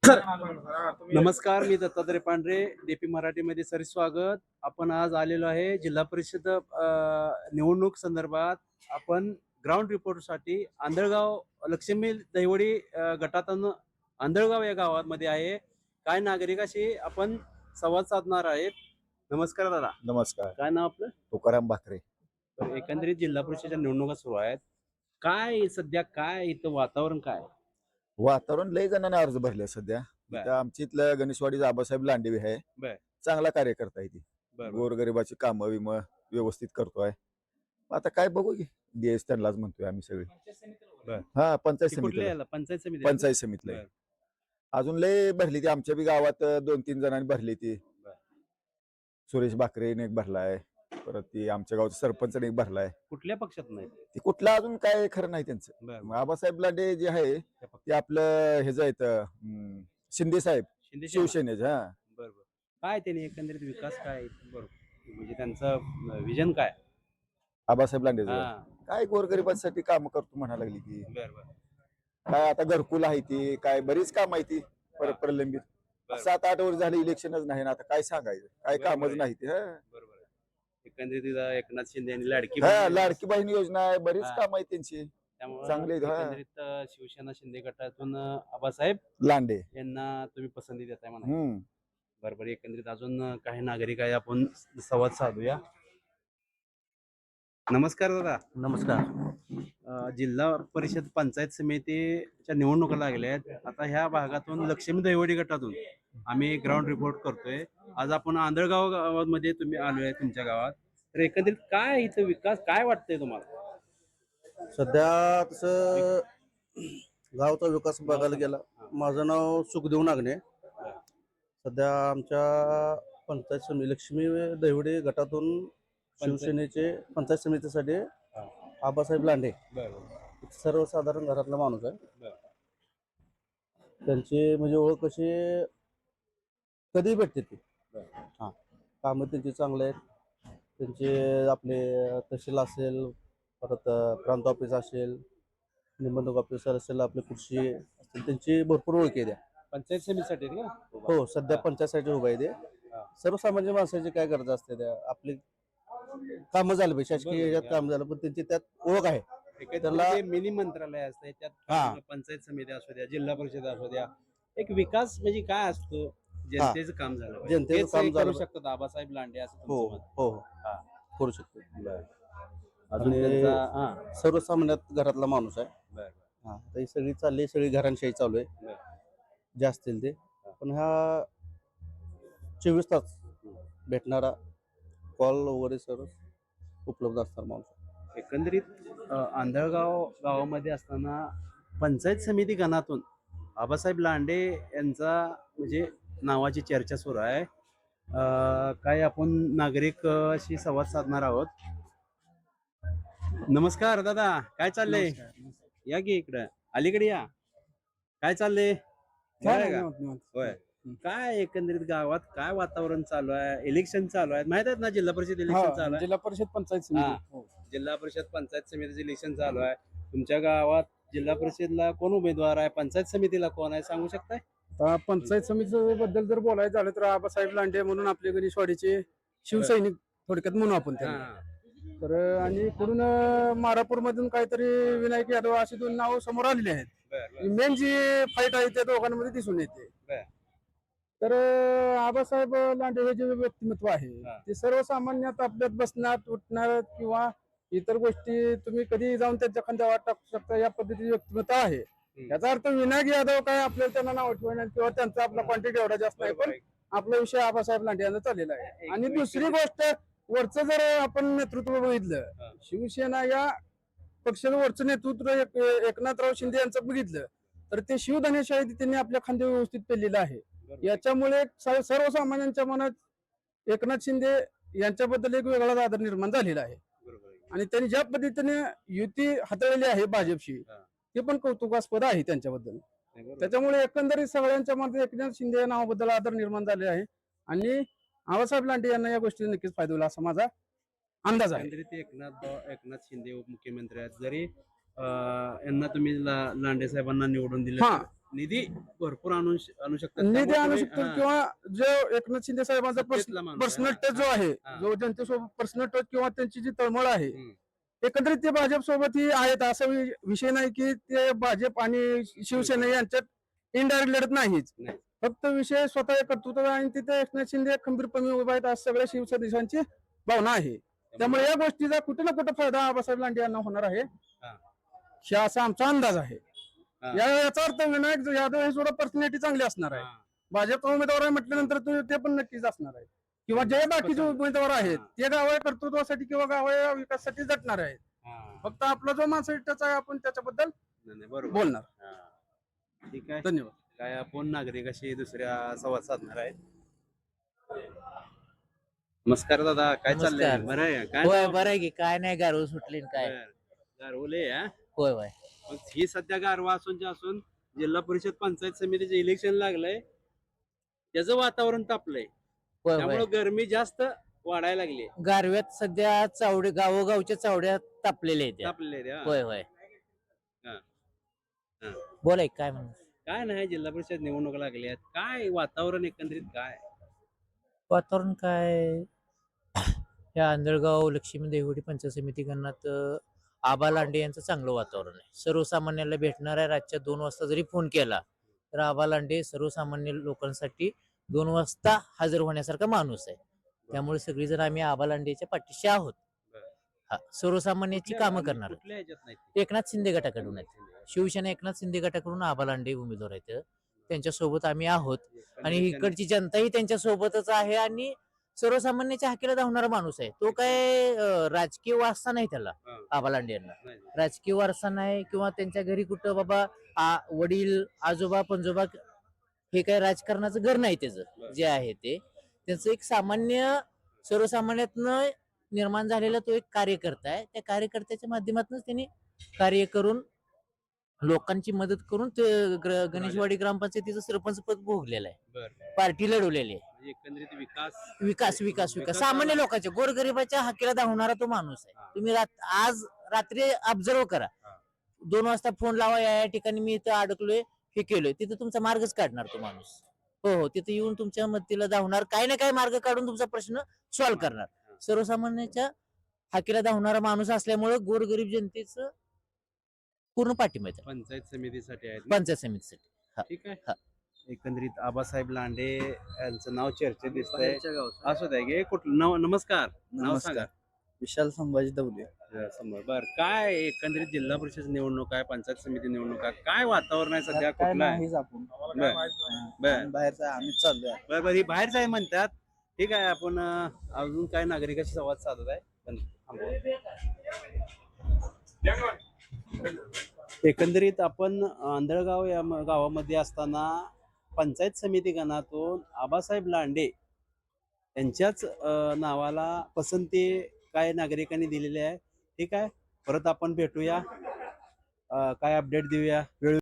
नमस्कार, मी दत्तात्रय पांढरे, डीपी मराठीमध्ये सर स्वागत. आपण आज आलेलो आहे जिल्हा परिषद निवडणूक संदर्भात. आपण ग्राउंड रिपोर्टसाठी आंधळगाव लक्ष्मी दहिवडी गटातून आंधळगाव या गावामध्ये आहे. काय नागरिकाशी आपण संवाद साधणार आहेत. नमस्कार दादा. नमस्कार. काय नाव आपलं? तुकाराम भाकरे. तर एकंदरीत जिल्हा परिषदेच्या निवडणुका सुरू आहेत. काय सध्या काय इथं वातावरण काय? वातावरण लय जणांना अर्ज भरले सध्या. बर. इथं आमच्या इथल्या गणेशवाडीचा आबासाहेब लांडे आहे. बर. चांगला कार्यकर्ता आहे ती. बर. गोरगरिबाची कामं विमं व्यवस्थित करतोय. आता काय बघू की देश त्यांनाच म्हणतोय आम्ही सगळे. हा, पंचायत समिती. पंचायत समितीला आहे. अजून लय भरली ती. आमच्या बी गावात 2-3 जणांनी भरली ती. सुरेश भाकरेने एक भरलाय, परत ती आमच्या गावचा सरपंचने एक भरलाय. कुठल्या पक्षात नाही ती कुठला अजून काय खरं नाही त्यांचं. आबासाहेब लांडे जे आहे ते आपलं हे जायत शिंदे साहेब शिवसेनेचे. हा, बरोबर. काय त्यांनी एकंदरीत विकास काय बरोबर म्हणजे त्यांचं विजन काय? आबासाहेब लांडे काय गोरगरिबांसाठी काम करतो म्हणा लागली की. काय आता घरकुल आहे ती, काय बरीच काम आहे ती प्रलंबित. 7-8 वर्ष झाले इलेक्शनच नाही ना. आता काय सांगायचं, काय कामच नाही ते. बरोबर. एकंदरीत एकनाथ शिंदे यांनी लाडकी बहीण योजना आहे, बरीच काम आहे त्यांची चांगली. एकंदरीत शिवसेना शिंदे गटातून आबासाहेब लांडे यांना तुम्ही पसंती देताय म्हणा. बरोबर. एकंदरीत अजून काही नागरिक आहे, आपण संवाद साधूया. नमस्कार दादा. नमस्कार. जिल्हा परिषद पंचायत समितीच्या निवडणुका लागल्या आहेत. आता ह्या भागातून लक्ष्मी दहिवडी गटातून आम्ही ग्राउंड रिपोर्ट करतोय. आज आपण आंधळगाव गावामध्ये तुम्ही आलोय, तुमच्या गावात. तर एकंदरीत काय इथं विकास काय वाटतंय तुम्हाला? सध्या तसं गावचा विकास बघायला गेला, माझं नाव सुखदेव नागणे. सध्या आमच्या पंचायत समिती लक्ष्मी दहिवडी गटातून शिवसेनेचे पंचायत समितीसाठी आबासाहेब लांडे सर्वसाधारण घरातला माणूस आहे. त्यांची म्हणजे ओळख कशी कधी भेटते ती. हा, कामं त्यांची चांगले आहेत. त्यांचे आपले तहसील असेल, परत प्रांत ऑफिस असेल, निबंधक ऑफिसर असेल, आपली कृषी असतील, त्यांची भरपूर ओळख आहे द्या पंचायत समितीसाठी. हो, सध्या पंचायतसाठी उभा आहे ते. सर्वसामान्य माणसाची काय गरज असते त्या, आपली कामं झालं पाहिजे, शासकीय याच्यात काम झालं, पण त्यांची त्यात ओळख आहे. त्याला मिनी मंत्रालय असते, त्यात पंचायत समिती असू द्या, जिल्हा परिषद असू द्या, एक विकास म्हणजे काय असतो, जनतेचं काम झालं पाहिजे. जनतेचं काम करू शकतात आबासाहेब लांडे असं हो तुमचं मत? हो करू शकतो. अजून त्यांचा सर्वसामान्यात घरातला माणूस आहे. हा, तर ही सगळी चालली, सगळी घरांशाही चालू आहे जे असतील ते. पण हा 24 तास भेटणारा कॉल वगैरे सर्व उपलब्ध असणार माणूस. एकंदरीत आंधळगाव गावामध्ये असताना पंचायत समिती गणातून आबासाहेब लांडे यांचा म्हणजे नावाची चर्चा सुरू आहे. काय आपण नागरिक अशी संवाद साधणार आहोत. नमस्कार दादा, काय चाललंय? या की इकडं, अलीकडे या. काय चाललंय? होय. काय एकंदरीत गावात काय वातावरण चालू आहे? इलेक्शन चालू आहे, माहित आहेत ना? जिल्हा परिषद इलेक्शन चालू आहे. जिल्हा परिषद पंचायत समिती. जिल्हा परिषद पंचायत समितीचं इलेक्शन चालू आहे. तुमच्या गावात जिल्हा परिषदला कोण उमेदवार आहे? पंचायत समितीला कोण आहे, सांगू शकताय? पंचायत समिती बद्दल जर बोलायचं झालं तर आबासाहेब लांडे म्हणून आपले गणेशवाडीचे शिवसैनिक थोडक्यात म्हणू आपण त्यांना. तर आणि इकडून मारापूर मधून काहीतरी विनायक यादव अशी 2 नाव समोर आलेली आहेत. मेन जी फाईट आहे त्या दोघांमध्ये दिसून येते. तर आबासाहेब लांडे हे जे व्यक्तिमत्व आहे ते सर्वसामान्यात आपल्यात बसण्यात उठणार किंवा इतर गोष्टी तुम्ही कधी जाऊन त्यांच्या खांद्यावर टाकू शकता, या पद्धतीचे व्यक्तिमत्व आहे. याचा अर्थ विनायक यादव काय आपल्याला त्यांना नाव ठेवणार किंवा त्यांचा आपला क्वांटिटी एवढा जास्त नाही, पण आपला विषय आबासाहेब लांडे यांचा चाललेला आहे. आणि दुसरी गोष्ट, वरचं जर आपण नेतृत्व बघितलं, शिवसेना या पक्षाचं वरचं नेतृत्व एकनाथराव शिंदे यांचं बघितलं तर ते शिवधनेशाही त्यांनी आपल्या खांद्यावर व्यवस्थित पेललेलं आहे. याच्यामुळे सर्वसामान्यांच्या मनात एकनाथ शिंदे यांच्याबद्दल एक वेगळाच आदर निर्माण झालेला आहे. आणि त्यांनी ज्या पद्धतीने युती हाताळलेली आहे भाजपशी, ते पण कौतुकास्पद आहे त्यांच्याबद्दल. त्याच्यामुळे एकंदरीत सगळ्यांच्या मनात एकनाथ शिंदे या नावाबद्दल आदर निर्माण झाले आहे आणि आबासाहेब लांडे यांना या गोष्टी नक्कीच फायदा होईल असा माझा अंदाज आहे. एकनाथ शिंदे उपमुख्यमंत्री आहेत, जरी यांना तुम्ही लांडे साहेबांना निवडून दिले, निधी भरपूर आणू शकतात निधी त्यामुळे आणू तुम्ही- शकतो हा, किंवा जो एकनाथ शिंदे साहेबांचा सत्तेतला माणूस आहे. पर्सनल टच जो आहे, हा. जो जनतेसोबत पर्सनल टच किंवा त्यांची जी तळमळ आहे, हम्म. एकंदरीत ते भाजप सोबत ही आहेत. असा विषय नाही की ते भाजप आणि शिवसेना यांच्यात इनडायरेक्ट लढत नाहीच. नाही. फक्त विषय स्वतः कर्तृत्व आणि तिथे एकनाथ शिंदे खंबीरपणे उभा आहेत असं सगळ्या शिवसैनिकांची भावना आहे. त्यामुळे या गोष्टीचा कुठे ना कुठे फायदा आबासाहेब लांडे यांना होणार आहे, हा. हा असा आमचा अंदाज आहे. हा. याचा अर्थ विनायक यादव हे सुद्धा पर्सनॅलिटी चांगली असणार आहे. हा. भाजपचा उमेदवार आहे म्हटल्यानंतर ते पण नक्कीच असणार आहे. किंवा जे बाकीचे उमेदवार आहेत ते गावाच्या कर्तृत्वासाठी किंवा गावाच्या विकासासाठी झटणार आहेत. हा. फक्त आपला जो माणसाचा आहे आपण त्याच्याबद्दल नाही, नाही, बरोबर. बोलणार. हा. ठीक आहे. धन्यवाद. काय आपण नागरिकाशी दुसऱ्या संवाद साधणार आहे. नमस्कार दादा, काय चाललंय? नमस्कार. बरं आहे काय होय नाव? बरं आहे की काय नाही गारव सुटली न काय. बरं. गारवले हा? होय होय मग ही सध्या गारवा असून जिल्हा परिषद पंचायत समितीचे इलेक्शन लागलंय, त्याचं वातावरण तापलंय, होय त्यामुळे होय गरमी जास्त वाढायला लागली. गारव्यात सध्या चावडे गावोगावच्या चावड्या तापलेल्या आहेत त्या. तापले रे, हा. होय होय हा. हा. बोलाय काय म्हणून. काय नाही, जिल्हा परिषद निवडणूक लागली आहेत, काय वातावरण एकंदरीत काय? वातावरण काय या आंधळगाव लक्ष्मी देवडी पंचायत समिती गणात आबा लांडे यांचं चांगलं वातावरण आहे. सर्वसामान्याला भेटणाऱ्या रातच्या 2 वाजता जरी फोन केला तर आबा लांडे सर्वसामान्य लोकांसाठी 2 वाजता हजर होण्यासारखा माणूस आहे. त्यामुळे सगळीजण आम्ही आबा लांडेच्या पाठीशी आहोत. हा, सर्वसामान्याची कामं करणार. कुठल्या ह्याच्यात नाही? एकनाथ शिंदे गटाकडून आहेत. शिवसेना एकनाथ शिंदे गटाकडून आबा लांडे उमेदवार आहेत. त्यांच्यासोबत आम्ही आहोत आणि इकडची जनताही त्यांच्या सोबतच आहे आणि सर्वसामान्याच्या हाकेला धावणारा माणूस आहे. तो काय राजकीय वारसा नाही त्याला. हा. आबा लांडे यांना नाही. राजकीय वारसा नाही किंवा त्यांच्या घरी कुठं बाबा वडील आजोबा पंजोबा हे काय राजकारणाचं घर नाही त्याचं जे आहे ते. त्याचं एक सामान्य सर्वसामान्यातनं निर्माण झालेला तो एक कार्यकर्ता आहे. त्या कार्यकर्त्याच्या माध्यमातूनच त्यांनी कार्य करून लोकांची मदत करून ते गणेशवाडी ग्रामपंचायतीचं सरपंच पद भोगलेलं आहे. बरं. पार्टी लढवलेली आहे. म्हणजे एकंदरीत विकास विकास विकास विकास सामान्य लोकांच्या गोरगरिबाच्या हाकेला धावणारा तो माणूस आहे. हा. तुम्ही आज रात्री ऑब्झर्व करा. हा. 2 वाजता फोन लावा, या ठिकाणी मी इथं अडकलोय, हे केलोय, तिथं तुमचा मार्गच काढणार तो माणूस. हो हो, तिथे येऊन तुमच्या मदतीला धावणार, काही ना काही मार्ग काढून तुमचा प्रश्न सॉल्व्ह करणार. सर्वसामान्याच्या हाकेला धावणारा माणूस असल्यामुळे गोरगरीब जनतेचं पूर्ण पाठिंबा आहे पंचायत समितीसाठी आहेत ना? पंचायत समितीसाठी. ठीक आहे. हा. एकंदरीत आबासाहेब लांडे यांचं नाव चर्चेत दिसतंय. असू द्या गे कुठलं नाव? नमस्कार, नाव सांगा. विशाल संभाजी दवले. समोर बर, काय एकंदरीत जिल्हा परिषद निवडणूक आहे, पंचायत समिती निवडणूक आहे, काय वातावरण आहे सध्या? कुठलं आहे? आपण बर बर बाहेरचा आम्हीच चाललोय. बर बर, ही बाहेरच आहे म्हणतात. ठीक आहे, आपण अजून काय नागरिकाशी संवाद साधत आहे पण थांबू. एकंदरीत आपण आंधळगाव या गावामध्ये असताना पंचायत समिती गणातून आबासाहेब लांडे यांच्याच नावाला पसंती काय नागरिकांनी दिलेली आहे. ठीक आहे, परत आपण भेटूया, काय अपडेट देऊया वेळ